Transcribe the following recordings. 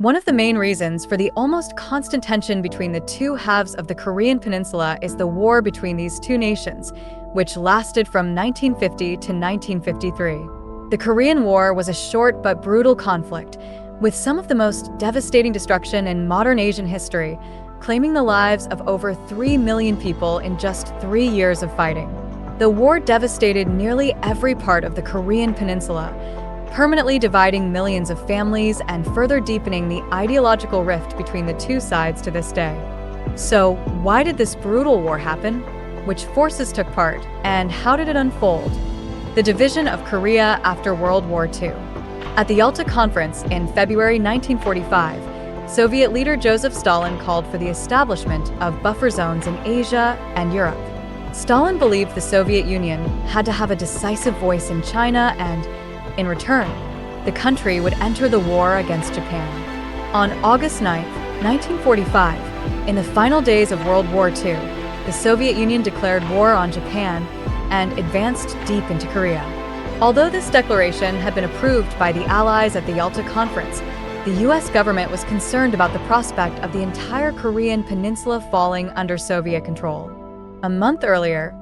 One of the main reasons for the almost constant tension between the two halves of the Korean Peninsula is the war between these two nations, which lasted from 1950 to 1953. The Korean War was a short but brutal conflict, with some of the most devastating destruction in modern Asian history, claiming the lives of over 3 million people in just 3 years of fighting. The war devastated nearly every part of the Korean Peninsula, permanently dividing millions of families and further deepening the ideological rift between the two sides to this day. So, why did this brutal war happen? Which forces took part, and how did it unfold? The division of Korea after World War II. At the Yalta Conference in February 1945, Soviet leader Joseph Stalin called for the establishment of buffer zones in Asia and Europe. Stalin believed the Soviet Union had to have a decisive voice in China and, in return, the country would enter the war against Japan. On August 9, 1945, in the final days of World War II, the Soviet Union declared war on Japan and advanced deep into Korea. Although this declaration had been approved by the Allies at the Yalta Conference, the US government was concerned about the prospect of the entire Korean peninsula falling under Soviet control. A month earlier,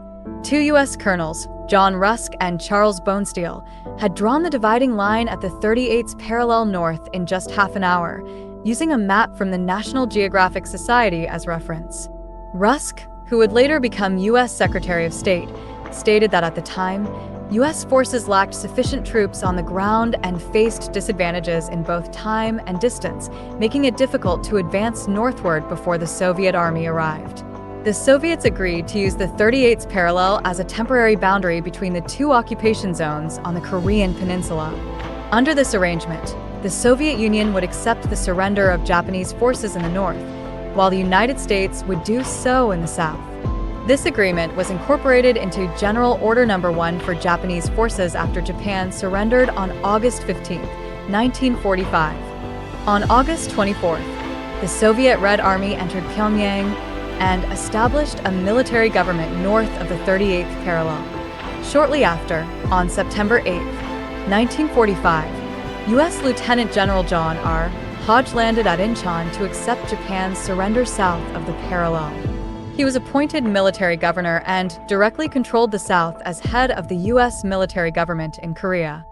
two US colonels, John Rusk and Charles Bonesteel, had drawn the dividing line at the 38th parallel north in just half an hour, using a map from the National Geographic Society as reference. Rusk, who would later become US Secretary of State, stated that at the time, US forces lacked sufficient troops on the ground and faced disadvantages in both time and distance, making it difficult to advance northward before the Soviet army arrived. The Soviets agreed to use the 38th parallel as a temporary boundary between the two occupation zones on the Korean peninsula. Under this arrangement, the Soviet Union would accept the surrender of Japanese forces in the north, while the United States would do so in the south. This agreement was incorporated into General Order No. 1 for Japanese forces after Japan surrendered on August 15, 1945. On August 24th, the Soviet Red Army entered Pyongyang and established a military government north of the 38th parallel. Shortly after, on September 8, 1945, U.S. Lieutenant General John R. Hodge landed at Incheon to accept Japan's surrender south of the parallel. He was appointed military governor and directly controlled the South as head of the U.S. military government in Korea.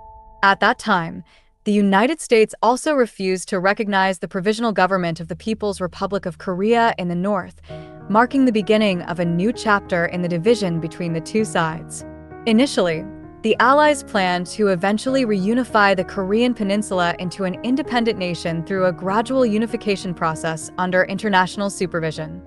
At that time, the United States also refused to recognize the Provisional Government of the People's Republic of Korea in the north, marking the beginning of a new chapter in the division between the two sides. Initially, the Allies planned to eventually reunify the Korean peninsula into an independent nation through a gradual unification process under international supervision.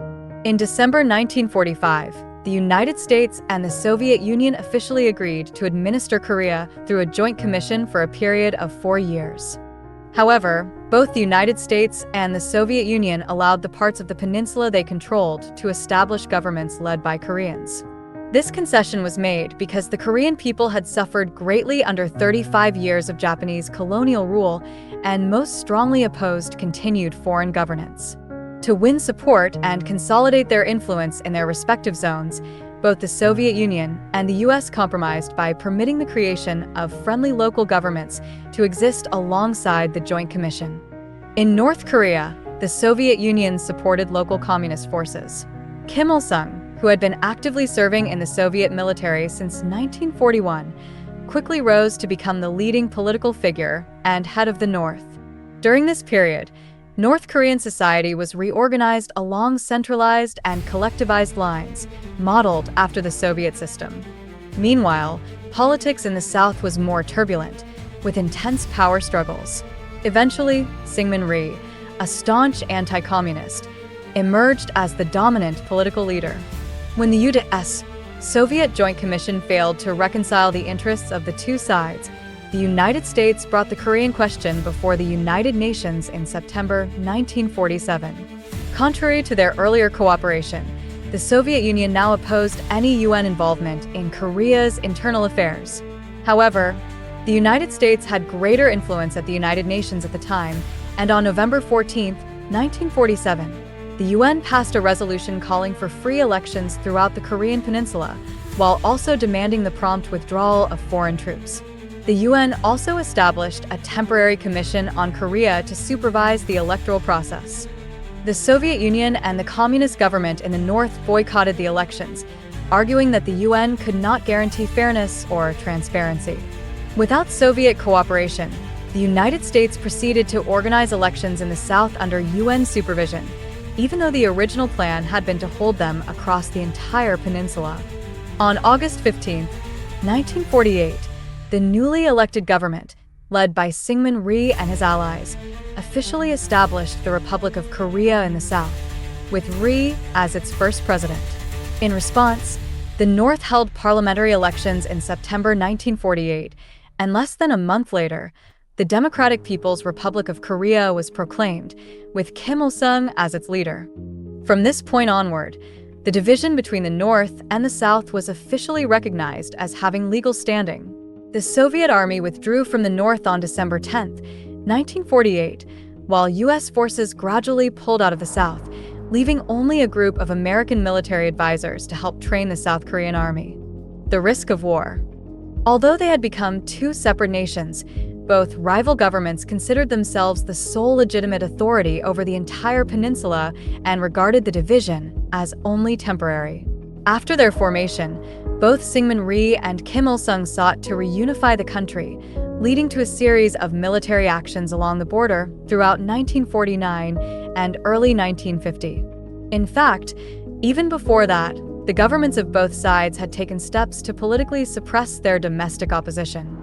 In December 1945, the United States and the Soviet Union officially agreed to administer Korea through a joint commission for a period of 4 years. However, both the United States and the Soviet Union allowed the parts of the peninsula they controlled to establish governments led by Koreans. This concession was made because the Korean people had suffered greatly under 35 years of Japanese colonial rule and most strongly opposed continued foreign governance. To win support and consolidate their influence in their respective zones, both the Soviet Union and the US compromised by permitting the creation of friendly local governments to exist alongside the Joint Commission. In North Korea, the Soviet Union supported local communist forces. Kim Il-sung, who had been actively serving in the Soviet military since 1941, quickly rose to become the leading political figure and head of the North. During this period, North Korean society was reorganized along centralized and collectivized lines, modeled after the Soviet system. Meanwhile, politics in the South was more turbulent, with intense power struggles. Eventually, Syngman Rhee, a staunch anti-communist, emerged as the dominant political leader. When the U.S. Soviet Joint Commission failed to reconcile the interests of the two sides, the United States brought the Korean question before the United Nations in September 1947. Contrary to their earlier cooperation, the Soviet Union now opposed any UN involvement in Korea's internal affairs. However, the United States had greater influence at the United Nations at the time, and on November 14, 1947, the UN passed a resolution calling for free elections throughout the Korean Peninsula, while also demanding the prompt withdrawal of foreign troops. The UN also established a temporary commission on Korea to supervise the electoral process. The Soviet Union and the communist government in the north boycotted the elections, arguing that the UN could not guarantee fairness or transparency. Without Soviet cooperation, the United States proceeded to organize elections in the south under UN supervision, even though the original plan had been to hold them across the entire peninsula. On August 15, 1948, the newly elected government, led by Syngman Rhee and his allies, officially established the Republic of Korea in the south, with Rhee as its first president. In response, the North held parliamentary elections in September 1948, and less than a month later, the Democratic People's Republic of Korea was proclaimed, with Kim Il-sung as its leader. From this point onward, the division between the North and the South was officially recognized as having legal standing. The Soviet Army withdrew from the North on December 10, 1948, while U.S. forces gradually pulled out of the South, leaving only a group of American military advisors to help train the South Korean army. The risk of war. Although they had become two separate nations, both rival governments considered themselves the sole legitimate authority over the entire peninsula and regarded the division as only temporary. After their formation, both Syngman Rhee and Kim Il-sung sought to reunify the country, leading to a series of military actions along the border throughout 1949 and early 1950. In fact, even before that, the governments of both sides had taken steps to politically suppress their domestic opposition.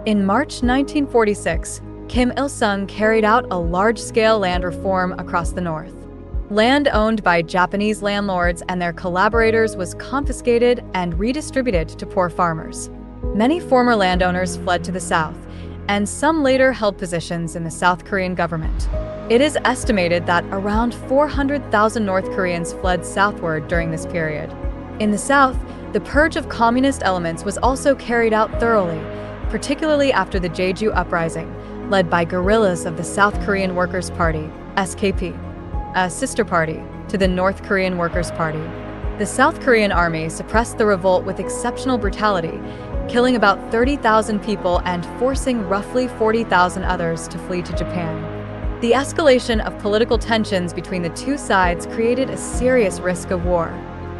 In March 1946, Kim Il-sung carried out a large-scale land reform across the north. Land owned by Japanese landlords and their collaborators was confiscated and redistributed to poor farmers. Many former landowners fled to the south, and some later held positions in the South Korean government. It is estimated that around 400,000 North Koreans fled southward during this period. In the south, the purge of communist elements was also carried out thoroughly, particularly after the Jeju Uprising, led by guerrillas of the South Korean Workers' Party, SKP, a sister party to the North Korean Workers' Party. The South Korean army suppressed the revolt with exceptional brutality, killing about 30,000 people and forcing roughly 40,000 others to flee to Japan. The escalation of political tensions between the two sides created a serious risk of war.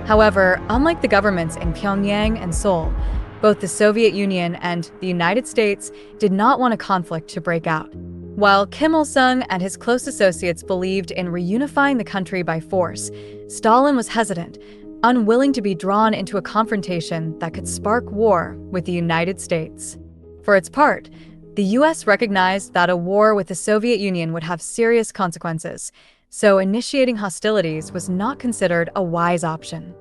However, unlike the governments in Pyongyang and Seoul, both the Soviet Union and the United States did not want a conflict to break out. While Kim Il-sung and his close associates believed in reunifying the country by force, Stalin was hesitant, unwilling to be drawn into a confrontation that could spark war with the United States. For its part, the US recognized that a war with the Soviet Union would have serious consequences, so initiating hostilities was not considered a wise option.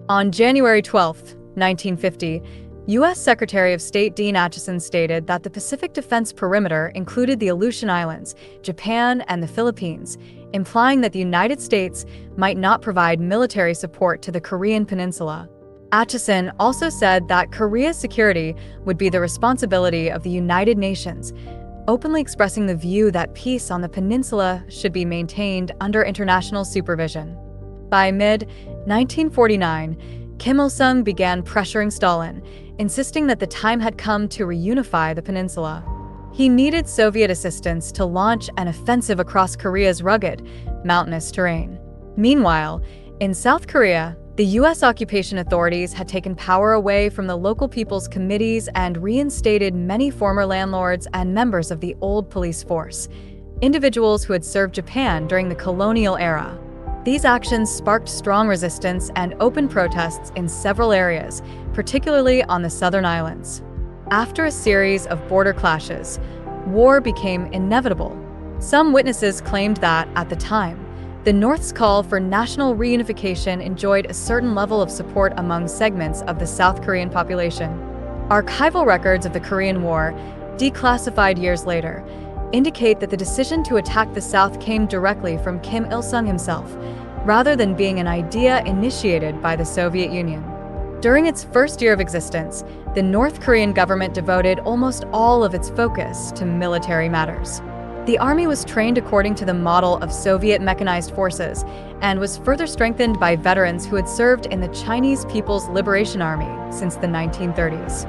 On January 12, 1950, U.S. Secretary of State Dean Acheson stated that the Pacific Defense Perimeter included the Aleutian Islands, Japan, and the Philippines, implying that the United States might not provide military support to the Korean peninsula. Acheson also said that Korea's security would be the responsibility of the United Nations, openly expressing the view that peace on the peninsula should be maintained under international supervision. By mid-1949, Kim Il-sung began pressuring Stalin, insisting that the time had come to reunify the peninsula. He needed Soviet assistance to launch an offensive across Korea's rugged, mountainous terrain. Meanwhile, in South Korea, the U.S. occupation authorities had taken power away from the local people's committees and reinstated many former landlords and members of the old police force, individuals who had served Japan during the colonial era. These actions sparked strong resistance and open protests in several areas, particularly on the southern islands. After a series of border clashes, war became inevitable. Some witnesses claimed that, at the time, the North's call for national reunification enjoyed a certain level of support among segments of the South Korean population. Archival records of the Korean War, declassified years later, indicate that the decision to attack the South came directly from Kim Il-sung himself, rather than being an idea initiated by the Soviet Union. During its first year of existence, the North Korean government devoted almost all of its focus to military matters. The army was trained according to the model of Soviet mechanized forces and was further strengthened by veterans who had served in the Chinese People's Liberation Army since the 1930s.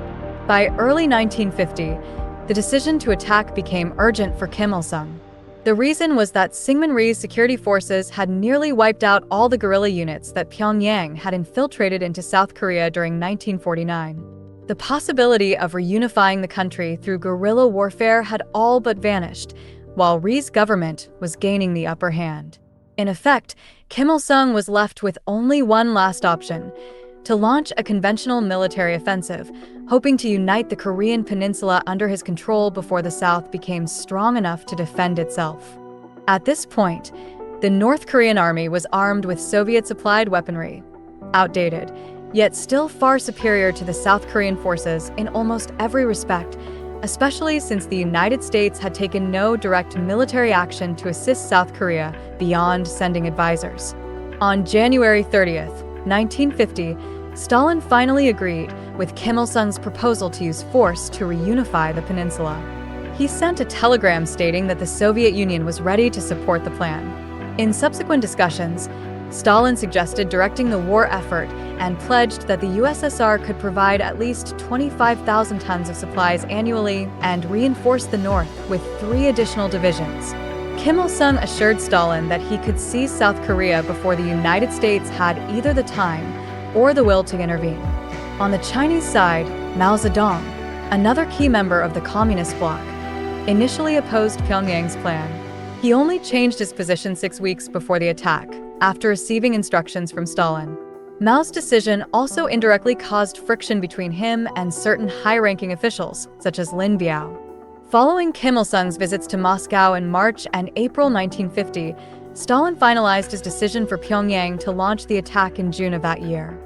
By early 1950, the decision to attack became urgent for Kim Il-sung. The reason was that Syngman Rhee's security forces had nearly wiped out all the guerrilla units that Pyongyang had infiltrated into South Korea during 1949. The possibility of reunifying the country through guerrilla warfare had all but vanished, while Rhee's government was gaining the upper hand. In effect, Kim Il-sung was left with only one last option: to launch a conventional military offensive, hoping to unite the Korean peninsula under his control before the South became strong enough to defend itself. At this point, the North Korean army was armed with Soviet-supplied weaponry, outdated, yet still far superior to the South Korean forces in almost every respect, especially since the United States had taken no direct military action to assist South Korea beyond sending advisors. On January 30th, 1950, Stalin finally agreed with Kim Il-sung's proposal to use force to reunify the peninsula. He sent a telegram stating that the Soviet Union was ready to support the plan. In subsequent discussions, Stalin suggested directing the war effort and pledged that the USSR could provide at least 25,000 tons of supplies annually and reinforce the north with 3 additional divisions. Kim Il-sung assured Stalin that he could seize South Korea before the United States had either the time or the will to intervene. On the Chinese side, Mao Zedong, another key member of the Communist bloc, initially opposed Pyongyang's plan. He only changed his position 6 weeks before the attack, after receiving instructions from Stalin. Mao's decision also indirectly caused friction between him and certain high-ranking officials, such as Lin Biao. Following Kim Il-sung's visits to Moscow in March and April 1950, Stalin finalized his decision for Pyongyang to launch the attack in June of that year.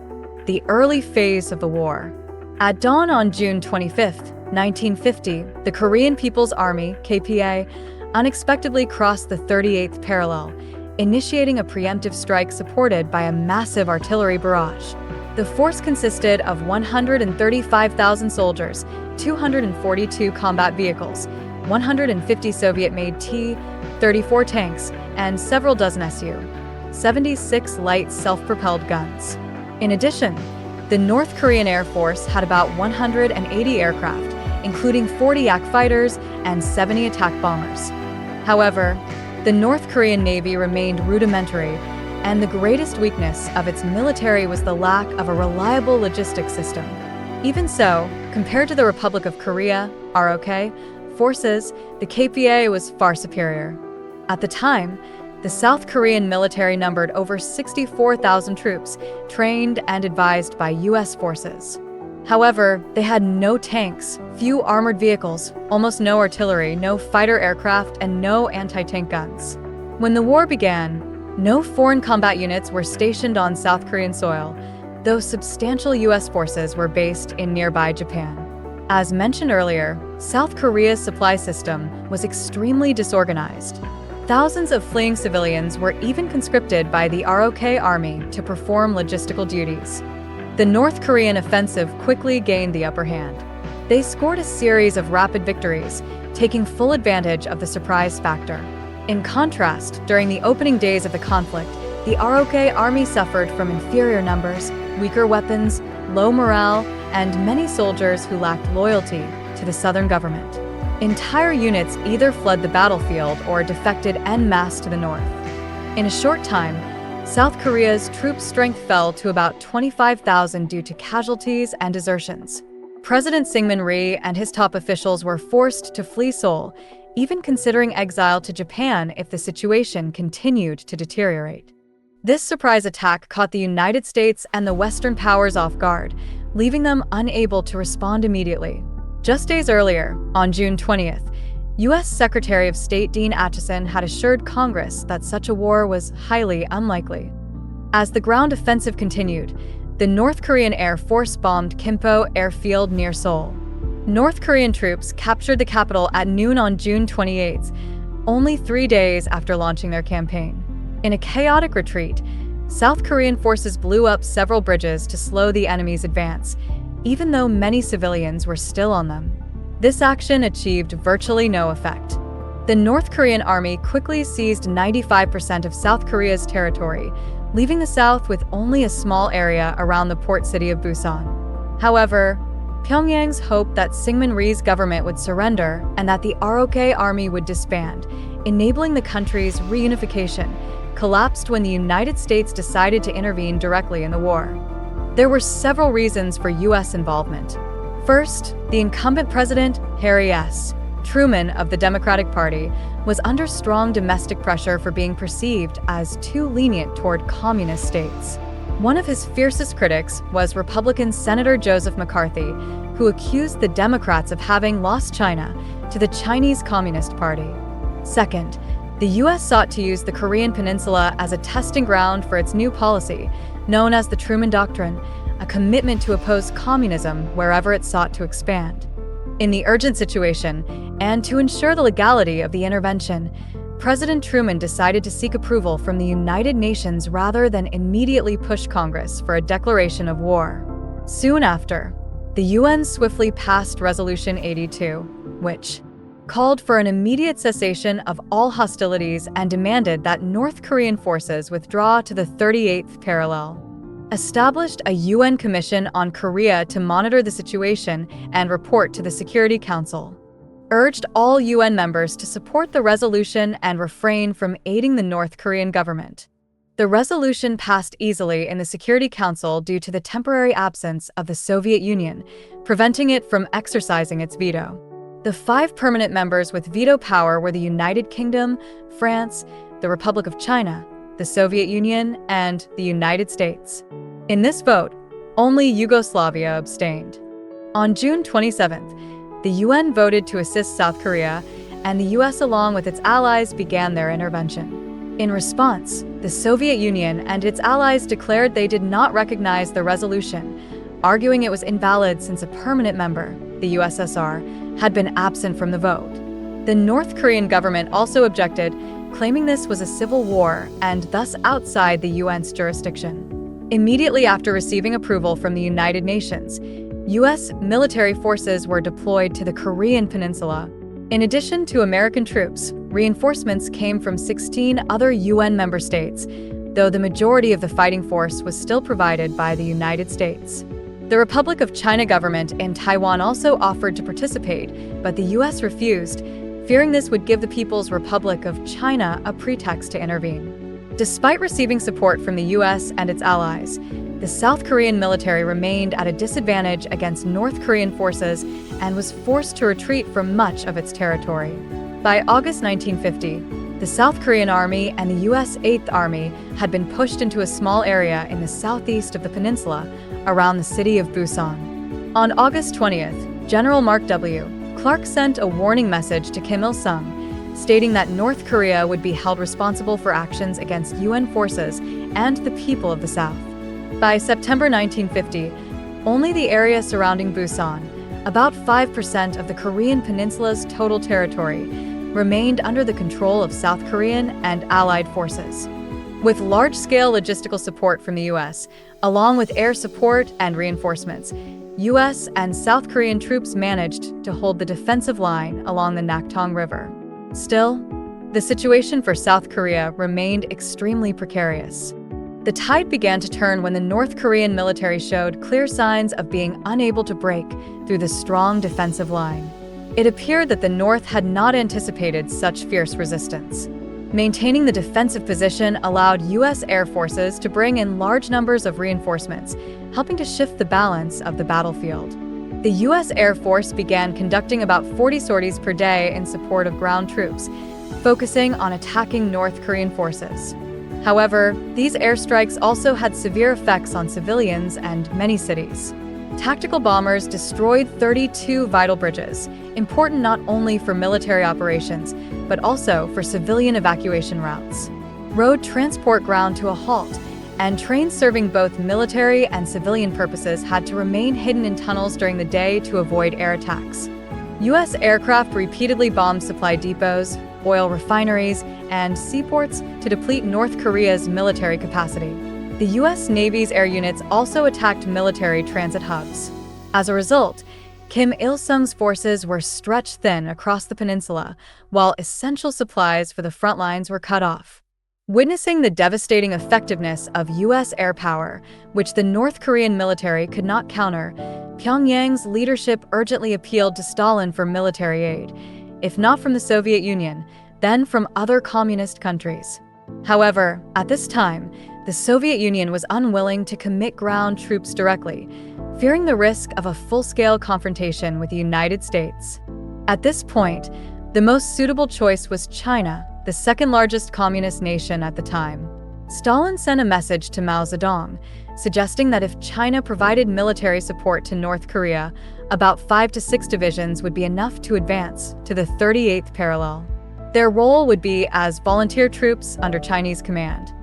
The early phase of the war. At dawn on June 25, 1950, the Korean People's Army, KPA, unexpectedly crossed the 38th parallel, initiating a preemptive strike supported by a massive artillery barrage. The force consisted of 135,000 soldiers, 242 combat vehicles, 150 Soviet-made T-34 tanks, and several dozen Su-76 light self-propelled guns. In addition, the North Korean Air Force had about 180 aircraft, including 40 Yak fighters and 70 attack bombers. However, the North Korean Navy remained rudimentary, and the greatest weakness of its military was the lack of a reliable logistics system. Even so, compared to the Republic of Korea, ROK, forces, the KPA was far superior. At the time, the South Korean military numbered over 64,000 troops, trained and advised by U.S. forces. However, they had no tanks, few armored vehicles, almost no artillery, no fighter aircraft, and no anti-tank guns. When the war began, no foreign combat units were stationed on South Korean soil, though substantial U.S. forces were based in nearby Japan. As mentioned earlier, South Korea's supply system was extremely disorganized. Thousands of fleeing civilians were even conscripted by the ROK army to perform logistical duties. The North Korean offensive quickly gained the upper hand. They scored a series of rapid victories, taking full advantage of the surprise factor. In contrast, during the opening days of the conflict, the ROK army suffered from inferior numbers, weaker weapons, low morale, and many soldiers who lacked loyalty to the southern government. Entire units either fled the battlefield or defected en masse to the north. In a short time, South Korea's troop strength fell to about 25,000 due to casualties and desertions. President Syngman Rhee and his top officials were forced to flee Seoul, even considering exile to Japan if the situation continued to deteriorate. This surprise attack caught the United States and the Western powers off guard, leaving them unable to respond immediately. Just days earlier, on June 20th, U.S. Secretary of State Dean Acheson had assured Congress that such a war was highly unlikely. As the ground offensive continued, the North Korean Air Force bombed Kimpo Airfield near Seoul. North Korean troops captured the capital at noon on June 28th, only 3 days after launching their campaign. In a chaotic retreat, South Korean forces blew up several bridges to slow the enemy's advance, even though many civilians were still on them. This action achieved virtually no effect. The North Korean army quickly seized 95% of South Korea's territory, leaving the south with only a small area around the port city of Busan. However, Pyongyang's hope that Syngman Rhee's government would surrender and that the ROK army would disband, enabling the country's reunification, collapsed when the United States decided to intervene directly in the war. There were several reasons for U.S. involvement. First, the incumbent president, Harry S. Truman of the Democratic Party, was under strong domestic pressure for being perceived as too lenient toward communist states. One of his fiercest critics was Republican Senator Joseph McCarthy, who accused the Democrats of having lost China to the Chinese Communist Party. Second, the U.S. sought to use the Korean Peninsula as a testing ground for its new policy, known as the Truman Doctrine, a commitment to oppose communism wherever it sought to expand. In the urgent situation, and to ensure the legality of the intervention, President Truman decided to seek approval from the United Nations rather than immediately push Congress for a declaration of war. Soon after, the UN swiftly passed Resolution 82, which called for an immediate cessation of all hostilities and demanded that North Korean forces withdraw to the 38th parallel. Established a UN Commission on Korea to monitor the situation and report to the Security Council. Urged all UN members to support the resolution and refrain from aiding the North Korean government. The resolution passed easily in the Security Council due to the temporary absence of the Soviet Union, preventing it from exercising its veto. The 5 permanent members with veto power were the United Kingdom, France, the Republic of China, the Soviet Union, and the United States. In this vote, only Yugoslavia abstained. On June 27th, the UN voted to assist South Korea, and the US along with its allies began their intervention. In response, the Soviet Union and its allies declared they did not recognize the resolution, arguing it was invalid since a permanent member, the USSR, had been absent from the vote. The North Korean government also objected, claiming this was a civil war and thus outside the UN's jurisdiction. Immediately after receiving approval from the United Nations, U.S. military forces were deployed to the Korean Peninsula. In addition to American troops, reinforcements came from 16 other UN member states, though the majority of the fighting force was still provided by the United States. The Republic of China government in Taiwan also offered to participate, but the U.S. refused, fearing this would give the People's Republic of China a pretext to intervene. Despite receiving support from the U.S. and its allies, the South Korean military remained at a disadvantage against North Korean forces and was forced to retreat from much of its territory. By August 1950, the South Korean Army and the U.S. 8th Army had been pushed into a small area in the southeast of the peninsula, around the city of Busan. On August 20th, General Mark W. Clark sent a warning message to Kim Il-sung, stating that North Korea would be held responsible for actions against UN forces and the people of the South. By September 1950, only the area surrounding Busan, about 5% of the Korean peninsula's total territory, remained under the control of South Korean and allied forces. With large-scale logistical support from the U.S., along with air support and reinforcements, U.S. and South Korean troops managed to hold the defensive line along the Naktung River. Still, the situation for South Korea remained extremely precarious. The tide began to turn when the North Korean military showed clear signs of being unable to break through the strong defensive line. It appeared that the North had not anticipated such fierce resistance. Maintaining the defensive position allowed U.S. air forces to bring in large numbers of reinforcements, helping to shift the balance of the battlefield. The U.S. Air Force began conducting about 40 sorties per day in support of ground troops, focusing on attacking North Korean forces. However, these airstrikes also had severe effects on civilians and many cities. Tactical bombers destroyed 32 vital bridges, important not only for military operations, but also for civilian evacuation routes. Road transport ground to a halt, and trains serving both military and civilian purposes had to remain hidden in tunnels during the day to avoid air attacks. U.S. aircraft repeatedly bombed supply depots, oil refineries, and seaports to deplete North Korea's military capacity. The U.S. Navy's air units also attacked military transit hubs. As a result, Kim Il-sung's forces were stretched thin across the peninsula, while essential supplies for the front lines were cut off. Witnessing the devastating effectiveness of U.S. air power, which the North Korean military could not counter, Pyongyang's leadership urgently appealed to Stalin for military aid, if not from the Soviet Union, then from other communist countries. However, at this time, the Soviet Union was unwilling to commit ground troops directly, fearing the risk of a full-scale confrontation with the United States. At this point, the most suitable choice was China, the second-largest communist nation at the time. Stalin sent a message to Mao Zedong, suggesting that if China provided military support to North Korea, about 5 to 6 divisions would be enough to advance to the 38th parallel. Their role would be as volunteer troops under Chinese command.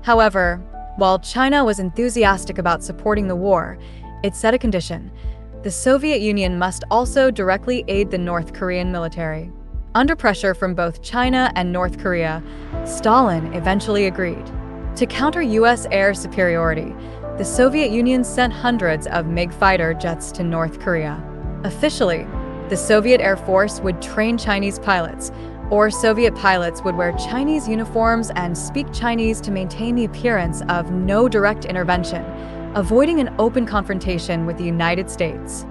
However, while China was enthusiastic about supporting the war, it set a condition: the Soviet Union must also directly aid the North Korean military. Under pressure from both China and North Korea, Stalin eventually agreed. To counter U.S. air superiority, the Soviet Union sent hundreds of MiG fighter jets to North Korea. Officially, the Soviet Air Force would train Chinese pilots, or Soviet pilots would wear Chinese uniforms and speak Chinese to maintain the appearance of no direct intervention, avoiding an open confrontation with the United States.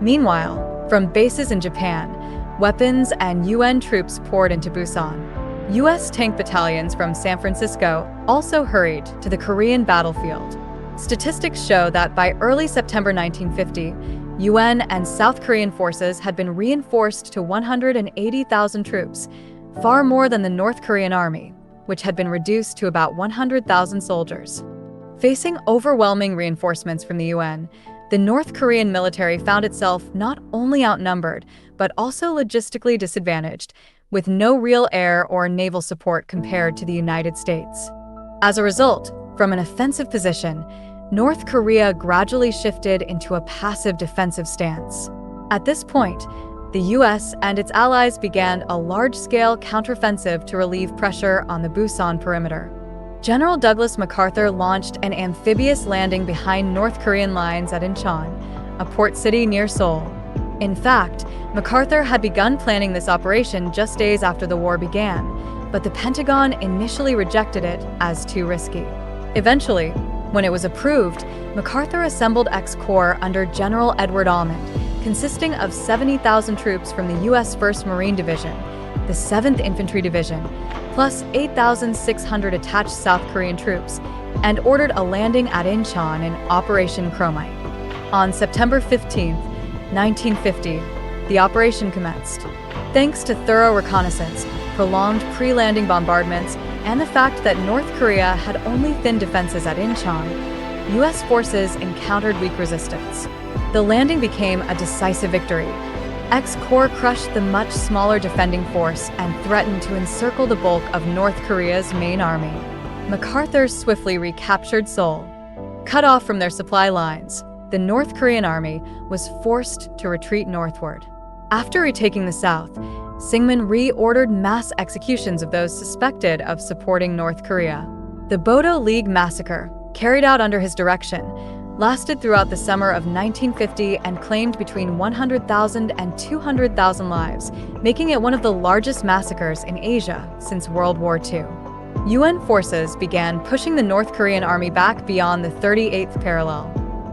Meanwhile, from bases in Japan, weapons and UN troops poured into Busan. U.S. tank battalions from San Francisco also hurried to the Korean battlefield. Statistics show that by early September 1950, UN and South Korean forces had been reinforced to 180,000 troops, far more than the North Korean army, which had been reduced to about 100,000 soldiers. Facing overwhelming reinforcements from the UN, the North Korean military found itself not only outnumbered, but also logistically disadvantaged, with no real air or naval support compared to the United States. As a result, from an offensive position, North Korea gradually shifted into a passive defensive stance. At this point, the US and its allies began a large-scale counteroffensive to relieve pressure on the Busan perimeter. General Douglas MacArthur launched an amphibious landing behind North Korean lines at Incheon, a port city near Seoul. In fact, MacArthur had begun planning this operation just days after the war began, but the Pentagon initially rejected it as too risky. Eventually, when it was approved, MacArthur assembled X-Corps under General Edward Almond, consisting of 70,000 troops from the U.S. 1st Marine Division, the 7th Infantry Division, plus 8,600 attached South Korean troops, and ordered a landing at Incheon in Operation Chromite. On September 15, 1950, the operation commenced. Thanks to thorough reconnaissance, prolonged pre-landing bombardments, and the fact that North Korea had only thin defenses at Incheon, U.S. forces encountered weak resistance. The landing became a decisive victory. X-Corps crushed the much smaller defending force and threatened to encircle the bulk of North Korea's main army. MacArthur swiftly recaptured Seoul. Cut off from their supply lines, the North Korean army was forced to retreat northward. After retaking the south, Syngman reordered mass executions of those suspected of supporting North Korea. The Bodo League massacre, carried out under his direction, lasted throughout the summer of 1950 and claimed between 100,000 and 200,000 lives, making it one of the largest massacres in Asia since World War II. UN forces began pushing the North Korean army back beyond the 38th parallel.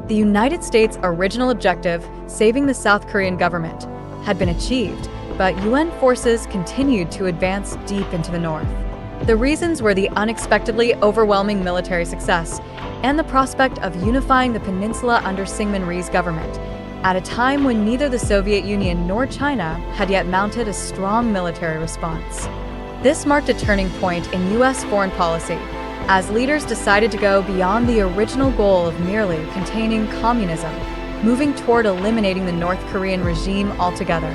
The United States' original objective, saving the South Korean government, had been achieved, but UN forces continued to advance deep into the north. The reasons were the unexpectedly overwhelming military success and the prospect of unifying the peninsula under Syngman Rhee's government, at a time when neither the Soviet Union nor China had yet mounted a strong military response. This marked a turning point in U.S. foreign policy, as leaders decided to go beyond the original goal of merely containing communism, moving toward eliminating the North Korean regime altogether.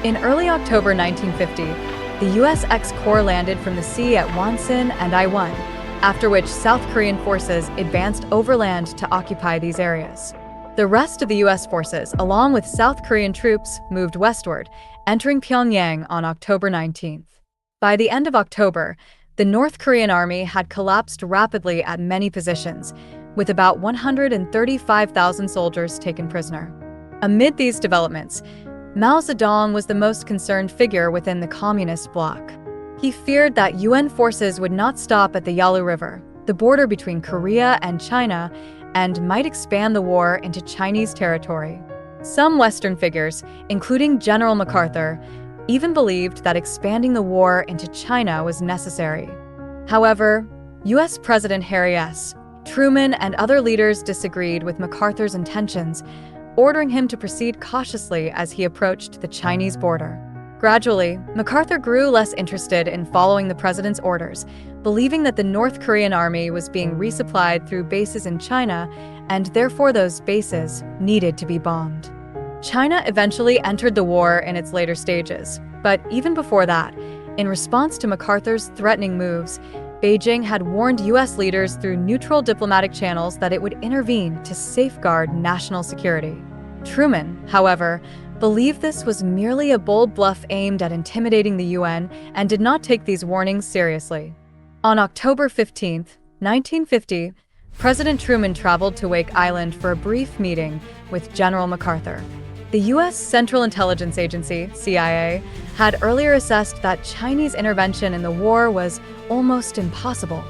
In early October 1950, the U.S. X-Corps landed from the sea at Wonsan and Iwon, after which South Korean forces advanced overland to occupy these areas. The rest of the U.S. forces, along with South Korean troops, moved westward, entering Pyongyang on October 19th. By the end of October, the North Korean army had collapsed rapidly at many positions, with about 135,000 soldiers taken prisoner. Amid these developments, Mao Zedong was the most concerned figure within the communist bloc. He feared that UN forces would not stop at the Yalu River, the border between Korea and China, and might expand the war into Chinese territory. Some Western figures, including General MacArthur, even believed that expanding the war into China was necessary. However, U.S. President Harry S. Truman and other leaders disagreed with MacArthur's intentions, ordering him to proceed cautiously as he approached the Chinese border. Gradually, MacArthur grew less interested in following the president's orders, believing that the North Korean army was being resupplied through bases in China, and therefore those bases needed to be bombed. China eventually entered the war in its later stages, but even before that, in response to MacArthur's threatening moves, Beijing had warned U.S. leaders through neutral diplomatic channels that it would intervene to safeguard national security. Truman, however, believed this was merely a bold bluff aimed at intimidating the UN and did not take these warnings seriously. On October 15, 1950, President Truman traveled to Wake Island for a brief meeting with General MacArthur. The U.S. Central Intelligence Agency, CIA, had earlier assessed that Chinese intervention in the war was almost impossible.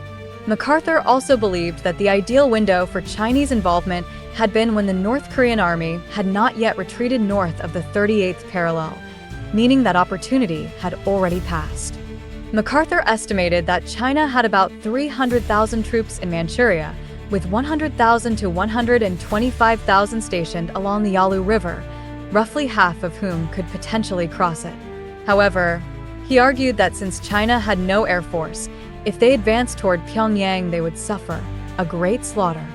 MacArthur also believed that the ideal window for Chinese involvement had been when the North Korean army had not yet retreated north of the 38th parallel, meaning that opportunity had already passed. MacArthur estimated that China had about 300,000 troops in Manchuria, with 100,000 to 125,000 stationed along the Yalu River, roughly half of whom could potentially cross it. However, he argued that since China had no air force, if they advanced toward Pyongyang, they would suffer a great slaughter.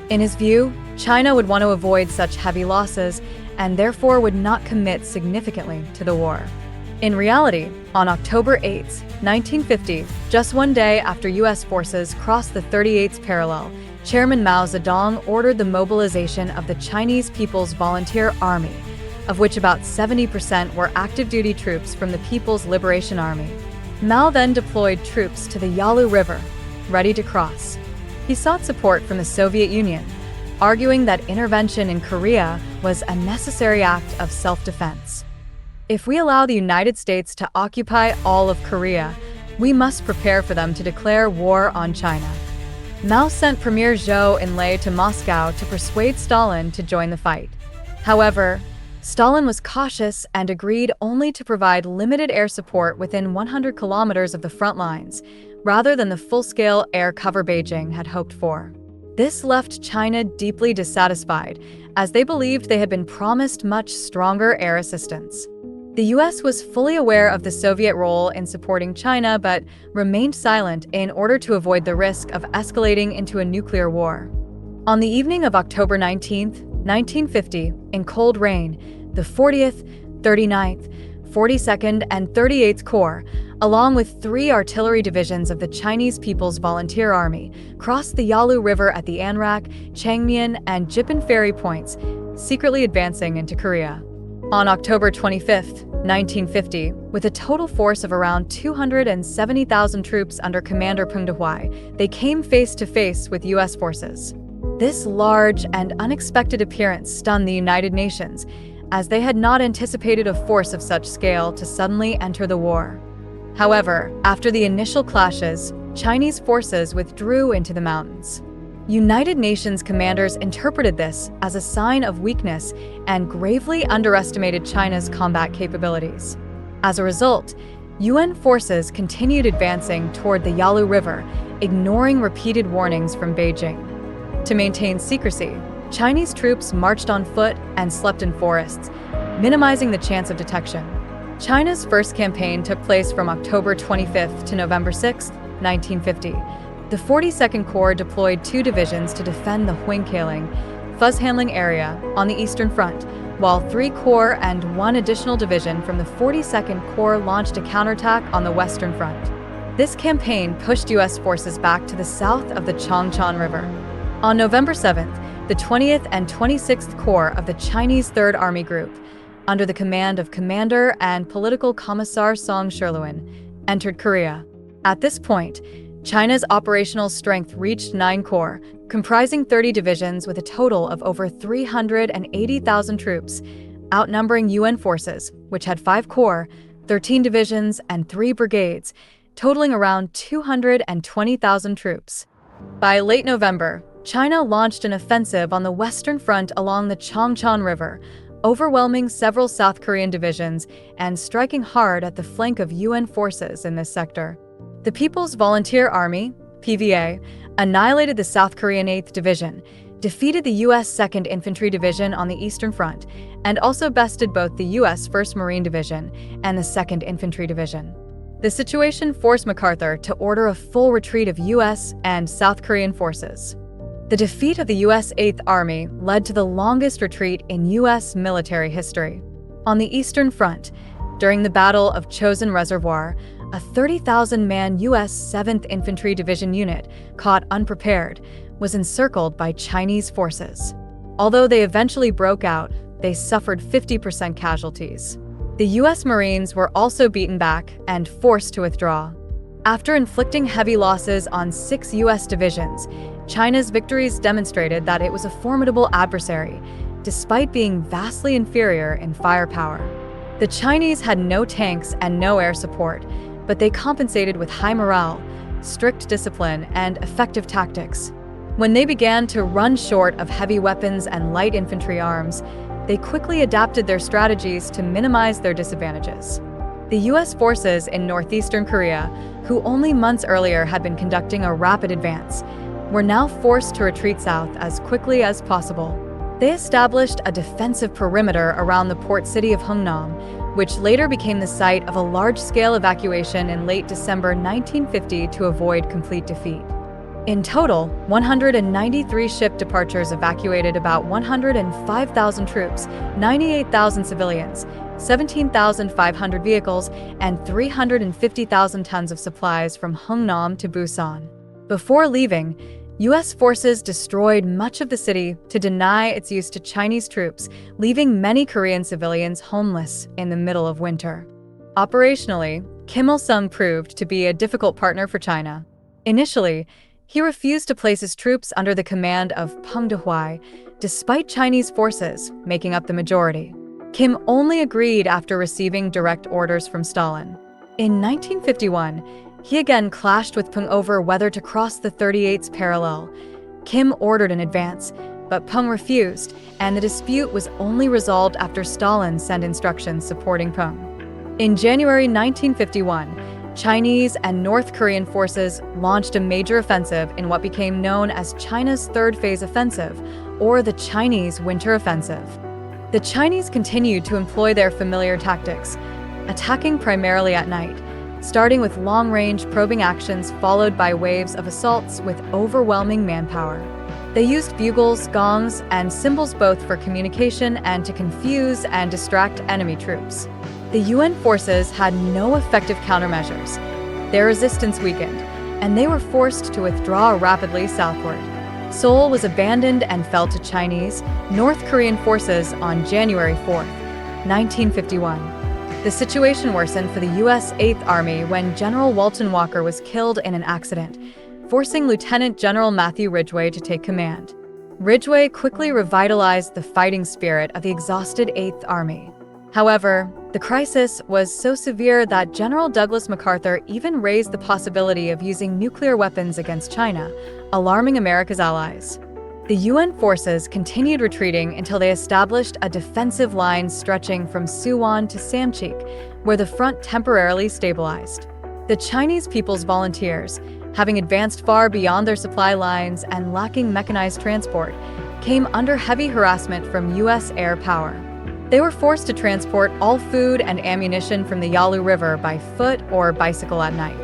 In his view, China would want to avoid such heavy losses and therefore would not commit significantly to the war. In reality, on October 8, 1950, just one day after U.S. forces crossed the 38th parallel, Chairman Mao Zedong ordered the mobilization of the Chinese People's Volunteer Army, of which about 70% were active-duty troops from the People's Liberation Army. Mao then deployed troops to the Yalu River, ready to cross. He sought support from the Soviet Union, arguing that intervention in Korea was a necessary act of self-defense. If we allow the United States to occupy all of Korea, we must prepare for them to declare war on China. Mao sent Premier Zhou Enlai to Moscow to persuade Stalin to join the fight. However, Stalin was cautious and agreed only to provide limited air support within 100 kilometers of the front lines, rather than the full-scale air cover Beijing had hoped for. This left China deeply dissatisfied, as they believed they had been promised much stronger air assistance. The U.S. was fully aware of the Soviet role in supporting China, but remained silent in order to avoid the risk of escalating into a nuclear war. On the evening of October 19, 1950, in cold rain, the 40th, 39th, 42nd, and 38th Corps, along with 3 artillery divisions of the Chinese People's Volunteer Army, crossed the Yalu River at the Anrak, Changmyeon, and Jipan ferry points, secretly advancing into Korea. On October 25, 1950, with a total force of around 270,000 troops under Commander Peng Dehuai, they came face-to-face with U.S. forces. This large and unexpected appearance stunned the United Nations, as they had not anticipated a force of such scale to suddenly enter the war. However, after the initial clashes, Chinese forces withdrew into the mountains. United Nations commanders interpreted this as a sign of weakness and gravely underestimated China's combat capabilities. As a result, UN forces continued advancing toward the Yalu River, ignoring repeated warnings from Beijing. To maintain secrecy, Chinese troops marched on foot and slept in forests, minimizing the chance of detection. China's first campaign took place from October 25 to November 6, 1950. The 42nd Corps deployed 2 divisions to defend the Huingkeling, Fuzhandling area on the Eastern Front, while 3 Corps and 1 additional division from the 42nd Corps launched a counterattack on the Western Front. This campaign pushed U.S. forces back to the south of the Changchon River. On November 7th, the 20th and 26th Corps of the Chinese Third Army Group, under the command of Commander and Political Commissar Song Sherluin, entered Korea. At this point, China's operational strength reached 9 corps, comprising 30 divisions with a total of over 380,000 troops, outnumbering UN forces, which had 5 corps, 13 divisions, and 3 brigades, totaling around 220,000 troops. By late November, China launched an offensive on the Western Front along the Changchon River, overwhelming several South Korean divisions and striking hard at the flank of UN forces in this sector. The People's Volunteer Army, PVA, annihilated the South Korean 8th Division, defeated the U.S. 2nd Infantry Division on the Eastern Front, and also bested both the U.S. 1st Marine Division and the 2nd Infantry Division. The situation forced MacArthur to order a full retreat of U.S. and South Korean forces. The defeat of the U.S. 8th Army led to the longest retreat in U.S. military history. On the Eastern Front, during the Battle of Chosin Reservoir, a 30,000-man U.S. 7th Infantry Division unit, caught unprepared, was encircled by Chinese forces. Although they eventually broke out, they suffered 50% casualties. The U.S. Marines were also beaten back and forced to withdraw. After inflicting heavy losses on 6 U.S. divisions, China's victories demonstrated that it was a formidable adversary, despite being vastly inferior in firepower. The Chinese had no tanks and no air support, but they compensated with high morale, strict discipline, and effective tactics. When they began to run short of heavy weapons and light infantry arms, they quickly adapted their strategies to minimize their disadvantages. The U.S. forces in northeastern Korea, who only months earlier had been conducting a rapid advance, were now forced to retreat south as quickly as possible. They established a defensive perimeter around the port city of Hungnam, which later became the site of a large-scale evacuation in late December 1950 to avoid complete defeat. In total, 193 ship departures evacuated about 105,000 troops, 98,000 civilians, 17,500 vehicles, and 350,000 tons of supplies from Hungnam to Busan. Before leaving, U.S. forces destroyed much of the city to deny its use to Chinese troops, leaving many Korean civilians homeless in the middle of winter. Operationally, Kim Il-sung proved to be a difficult partner for China. Initially, he refused to place his troops under the command of Peng Dehuai, despite Chinese forces making up the majority. Kim only agreed after receiving direct orders from Stalin. In 1951, he again clashed with Peng over whether to cross the 38th parallel. Kim ordered an advance, but Peng refused, and the dispute was only resolved after Stalin sent instructions supporting Peng. In January 1951, Chinese and North Korean forces launched a major offensive in what became known as China's Third Phase Offensive, or the Chinese Winter Offensive. The Chinese continued to employ their familiar tactics, attacking primarily at night, starting with long-range probing actions followed by waves of assaults with overwhelming manpower. They used bugles, gongs, and cymbals both for communication and to confuse and distract enemy troops. The UN forces had no effective countermeasures. Their resistance weakened, and they were forced to withdraw rapidly southward. Seoul was abandoned and fell to Chinese, North Korean forces on January 4, 1951. The situation worsened for the U.S. 8th Army when General Walton Walker was killed in an accident, forcing Lieutenant General Matthew Ridgway to take command. Ridgway quickly revitalized the fighting spirit of the exhausted 8th Army. However, the crisis was so severe that General Douglas MacArthur even raised the possibility of using nuclear weapons against China, alarming America's allies. The UN forces continued retreating until they established a defensive line stretching from Suwon to Samcheek, where the front temporarily stabilized. The Chinese People's Volunteers, having advanced far beyond their supply lines and lacking mechanized transport, came under heavy harassment from U.S. air power. They were forced to transport all food and ammunition from the Yalu River by foot or bicycle at night.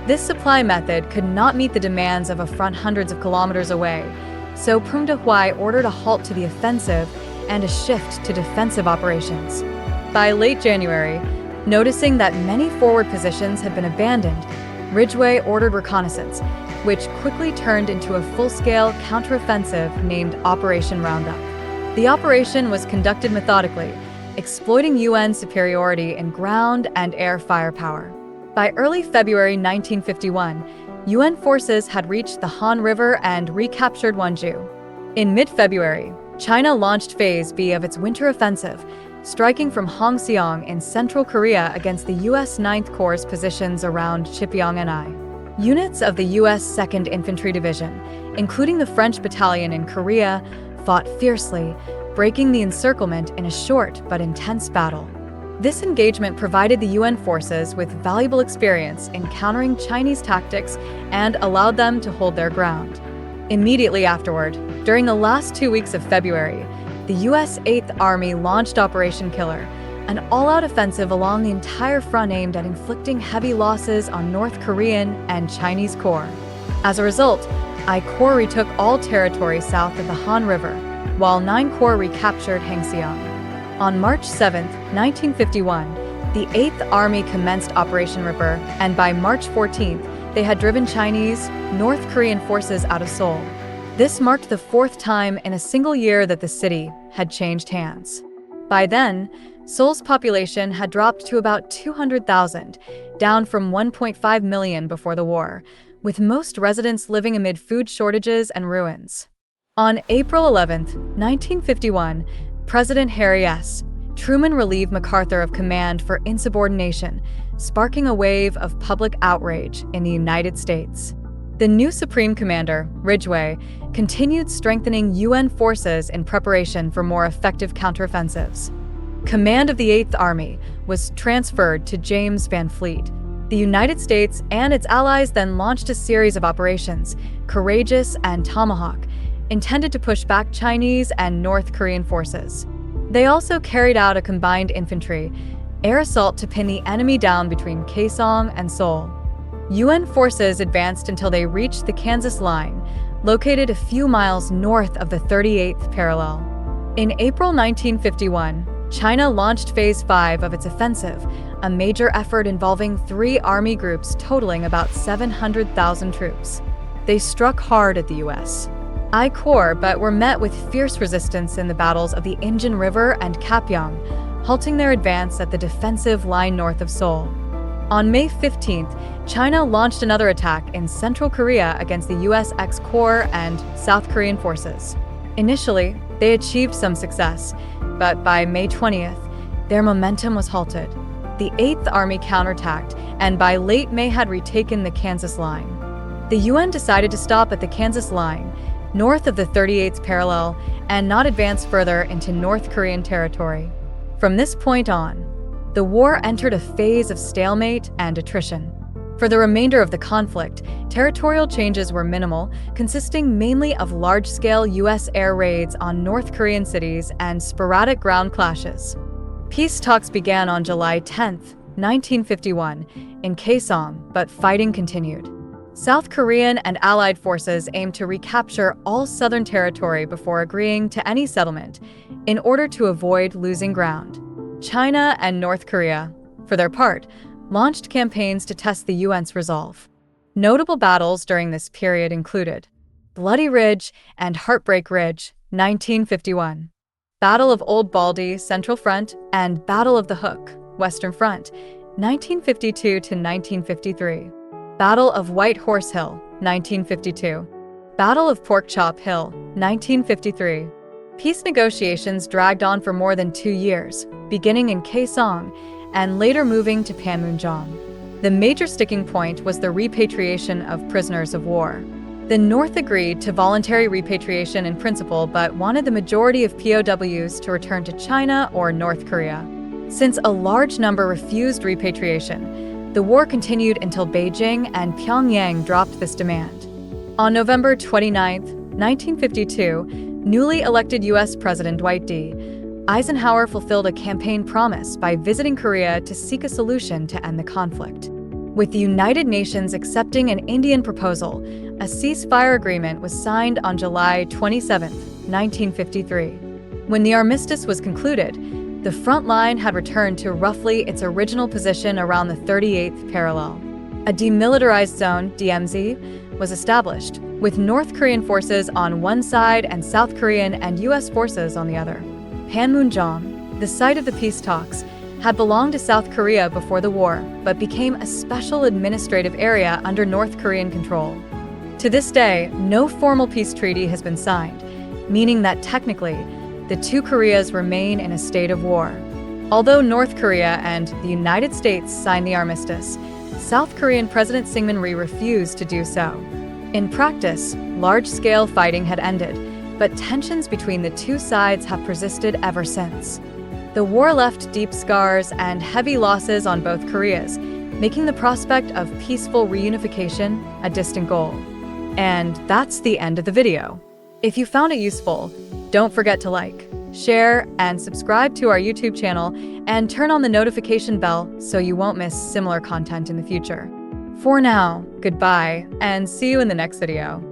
This supply method could not meet the demands of a front hundreds of kilometers away, so Peng Dehuai ordered a halt to the offensive and a shift to defensive operations. By late January, noticing that many forward positions had been abandoned, Ridgway ordered reconnaissance, which quickly turned into a full-scale counteroffensive named Operation Roundup. The operation was conducted methodically, exploiting UN superiority in ground and air firepower. By early February 1951, UN forces had reached the Han River and recaptured Wonju. In mid-February, China launched Phase B of its winter offensive, striking from Hongseong in central Korea against the U.S. 9th Corps' positions around Chipyeong-ni. Units of the U.S. 2nd Infantry Division, including the French battalion in Korea, fought fiercely, breaking the encirclement in a short but intense battle. This engagement provided the UN forces with valuable experience in countering Chinese tactics and allowed them to hold their ground. Immediately afterward, during the last 2 weeks of February, the U.S. 8th Army launched Operation Killer, an all-out offensive along the entire front aimed at inflicting heavy losses on North Korean and Chinese corps. As a result, I Corps retook all territory south of the Han River, while 9 Corps recaptured Hangseong. On March 7, 1951, the 8th Army commenced Operation Ripper, and by March 14th, they had driven Chinese, North Korean forces out of Seoul. This marked the 4th time in a single year that the city had changed hands. By then, Seoul's population had dropped to about 200,000, down from 1.5 million before the war, with most residents living amid food shortages and ruins. On April 11, 1951, President Harry S. Truman relieved MacArthur of command for insubordination, sparking a wave of public outrage in the United States. The new Supreme Commander, Ridgway, continued strengthening UN forces in preparation for more effective counteroffensives. Command of the 8th Army was transferred to James Van Fleet. The United States and its allies then launched a series of operations, Courageous and Tomahawk, intended to push back Chinese and North Korean forces. They also carried out a combined infantry air assault to pin the enemy down between Kaesong and Seoul. UN forces advanced until they reached the Kansas line, located a few miles north of the 38th parallel. In April 1951, China launched Phase 5 of its offensive, a major effort involving 3 army groups totaling about 700,000 troops. They struck hard at the U.S. I Corps, but were met with fierce resistance in the battles of the Injin River and Kapyong, halting their advance at the defensive line north of Seoul. On May 15th, China launched another attack in Central Korea against the U.S. X Corps and South Korean forces. Initially, they achieved some success, but by May 20th, their momentum was halted. The 8th Army counterattacked, and by late May had retaken the Kansas line. The UN decided to stop at the Kansas line, north of the 38th parallel, and not advance further into North Korean territory. From this point on, the war entered a phase of stalemate and attrition. For the remainder of the conflict, territorial changes were minimal, consisting mainly of large-scale U.S. air raids on North Korean cities and sporadic ground clashes. Peace talks began on July 10, 1951, in Kaesong, but fighting continued. South Korean and Allied forces aimed to recapture all southern territory before agreeing to any settlement, in order to avoid losing ground. China and North Korea, for their part, launched campaigns to test the UN's resolve. Notable battles during this period included Bloody Ridge and Heartbreak Ridge, 1951, Battle of Old Baldy, Central Front, and Battle of the Hook, Western Front, 1952 to 1953. Battle of White Horse Hill, 1952. Battle of Pork Chop Hill, 1953. Peace negotiations dragged on for more than 2 years, beginning in Kaesong and later moving to Panmunjom. The major sticking point was the repatriation of prisoners of war. The North agreed to voluntary repatriation in principle but wanted the majority of POWs to return to China or North Korea. Since a large number refused repatriation, the war continued until Beijing and Pyongyang dropped this demand. On November 29, 1952, newly elected U.S. President Dwight D. Eisenhower fulfilled a campaign promise by visiting Korea to seek a solution to end the conflict. With the United Nations accepting an Indian proposal, a ceasefire agreement was signed on July 27, 1953. When the armistice was concluded, the front line had returned to roughly its original position around the 38th parallel. A demilitarized zone, DMZ, was established, with North Korean forces on one side and South Korean and U.S. forces on the other. Panmunjom, the site of the peace talks, had belonged to South Korea before the war, but became a special administrative area under North Korean control. To this day, no formal peace treaty has been signed, meaning that technically, the two Koreas remain in a state of war. Although North Korea and the United States signed the armistice, South Korean President Syngman Rhee refused to do so. In practice, large-scale fighting had ended, but tensions between the two sides have persisted ever since. The war left deep scars and heavy losses on both Koreas, making the prospect of peaceful reunification a distant goal. And that's the end of the video. If you found it useful, don't forget to like, share, and subscribe to our YouTube channel, and turn on the notification bell so you won't miss similar content in the future. For now, goodbye, and see you in the next video.